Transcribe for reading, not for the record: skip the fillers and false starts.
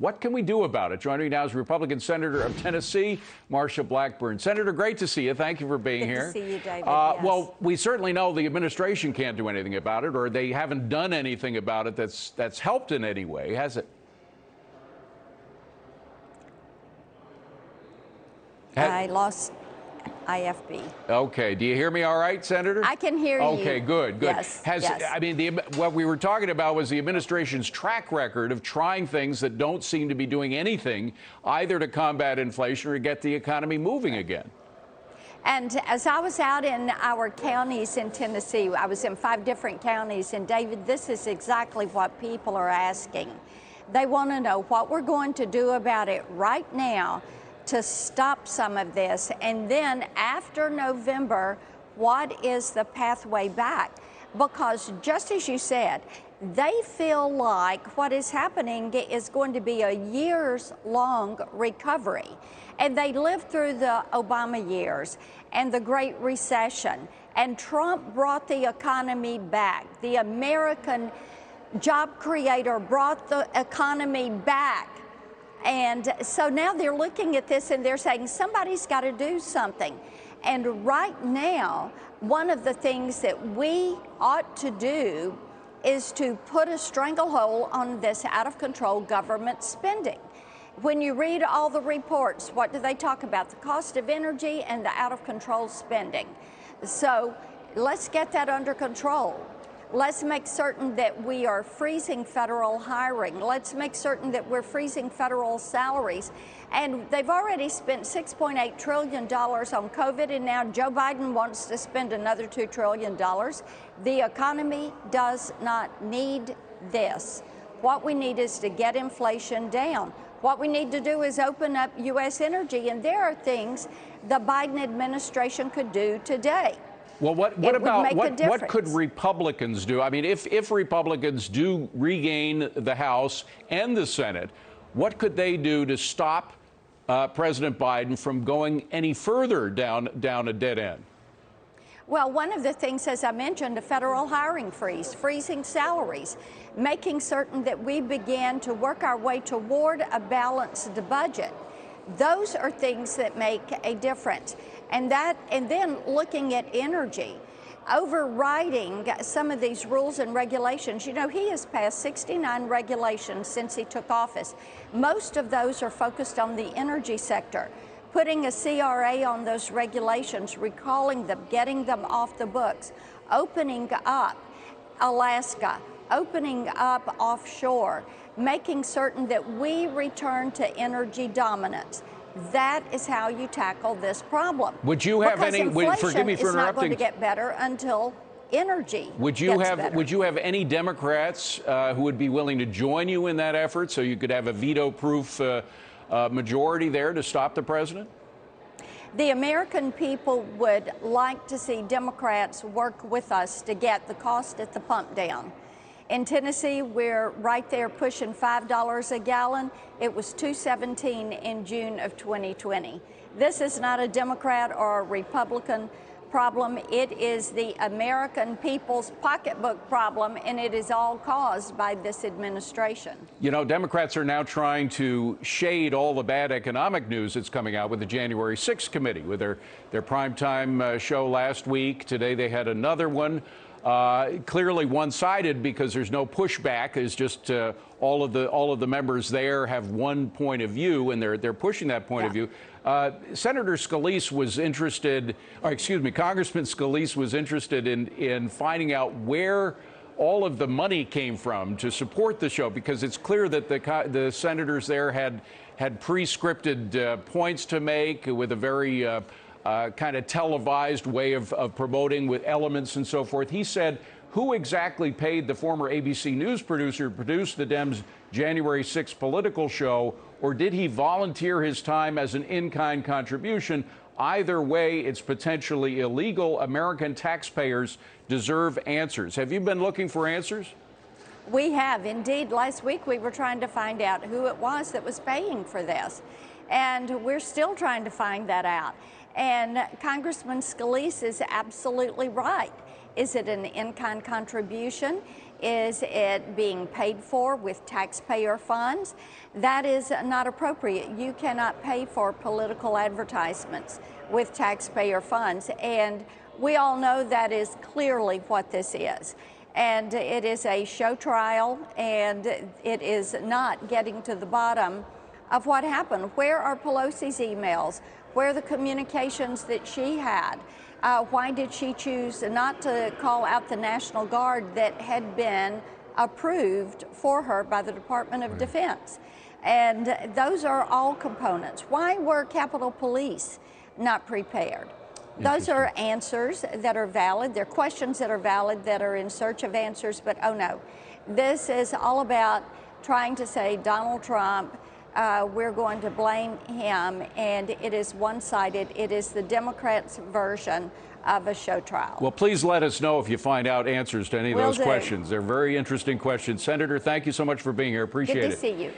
What can we do about it? Joining me now is Republican Senator of Tennessee, Marsha Blackburn. Senator, great to see you. Thank you for being here. Good to see you, David. Yes. Well, we certainly know the administration can't do anything about it, or they haven't done anything about it that's helped in any way, has it? I lost IFB. Okay. Do you hear me all right, Senator? I can hear you. Okay, good. Yes. Yes. I mean, what we were talking about was the administration's track record of trying things that don't seem to be doing anything either to combat inflation or get the economy moving again. And as I was out in our counties in Tennessee, I was in 5 different counties, and David, this is exactly what people are asking. They want to know what we're going to do about it right now to stop some of this, and then after November, what is the pathway back? Because just as you said, they feel like what is happening is going to be a years-long recovery. And they lived through the Obama years and the Great Recession, and Trump brought the economy back. The American job creator brought the economy back. And so now they're looking at this and they're saying somebody's got to do something. And right now, one of the things that we ought to do is to put a stranglehold on this out-of-control government spending. When you read all the reports, what do they talk about? The cost of energy and the out-of-control spending. So let's get that under control. Let's make certain that we are freezing federal hiring. Let's make certain that we're freezing federal salaries. And they've already spent $6.8 trillion on COVID, and now Joe Biden wants to spend another $2 trillion. The economy does not need this. What we need is to get inflation down. What we need to do is open up U.S. energy, and there are things the Biden administration could do today. Well, what could Republicans do? I mean, if Republicans do regain the House and the Senate, what could they do to stop President Biden from going any further down a dead end? Well, one of the things, as I mentioned, a federal hiring freeze, freezing salaries, making certain that we begin to work our way toward a balanced budget. Those are things that make a difference. And then looking at energy, overriding some of these rules and regulations. You know, he has passed 69 regulations since he took office. Most of those are focused on the energy sector. Putting a CRA on those regulations, recalling them, getting them off the books, opening up Alaska, opening up offshore, making certain that we return to energy dominance. That is how you tackle this problem. Would you have any? Forgive me for interrupting. It's not going to get better until energy gets better. Would you have any Democrats who would be willing to join you in that effort, so you could have a veto-proof majority there to stop the president? The American people would like to see Democrats work with us to get the cost at the pump down. In Tennessee, we're right there pushing $5 a gallon. It was $2.17 in June of 2020. This is not a Democrat or a Republican problem. It is the American people's pocketbook problem, and it is all caused by this administration. You know, Democrats are now trying to shade all the bad economic news that's coming out with the January 6th committee, with their primetime show last week. Today they had another one. Clearly one-sided because there's no pushback. It's just all of the members there have one point of view, and they're pushing that point of view. Senator Scalise was interested, or excuse me, Congressman Scalise was interested in finding out where all of the money came from to support the show, because it's clear that the senators there had pre-scripted points to make with a very kind of televised way of promoting with elements and so forth. He said, who exactly paid the former ABC News producer who produced the Dems' January 6th political show, or did he volunteer his time as an in-kind contribution? Either way, it's potentially illegal. American taxpayers deserve answers. Have you been looking for answers? We have. Indeed, last week we were trying to find out who it was that was paying for this. And we're still trying to find that out. And Congressman Scalise is absolutely right. Is it an in-kind contribution? Is it being paid for with taxpayer funds? That is not appropriate. You cannot pay for political advertisements with taxpayer funds. And we all know that is clearly what this is. And it is a show trial, and it is not getting to the bottom of what happened. Where are Pelosi's emails? Where are the communications that she had? Why did she choose not to call out the National Guard that had been approved for her by the Department of Defense? And those are all components. Why were Capitol Police not prepared? Those are answers that are valid. They're questions that are valid, that are in search of answers. But oh no, this is all about trying to say Donald Trump, we're going to blame him, and it is one-sided. It is the Democrats' version of a show trial. Well, please let us know if you find out answers to any of Will those do. questions. They're very interesting questions. Senator, thank you so much for being here. Appreciate it. Good to see you.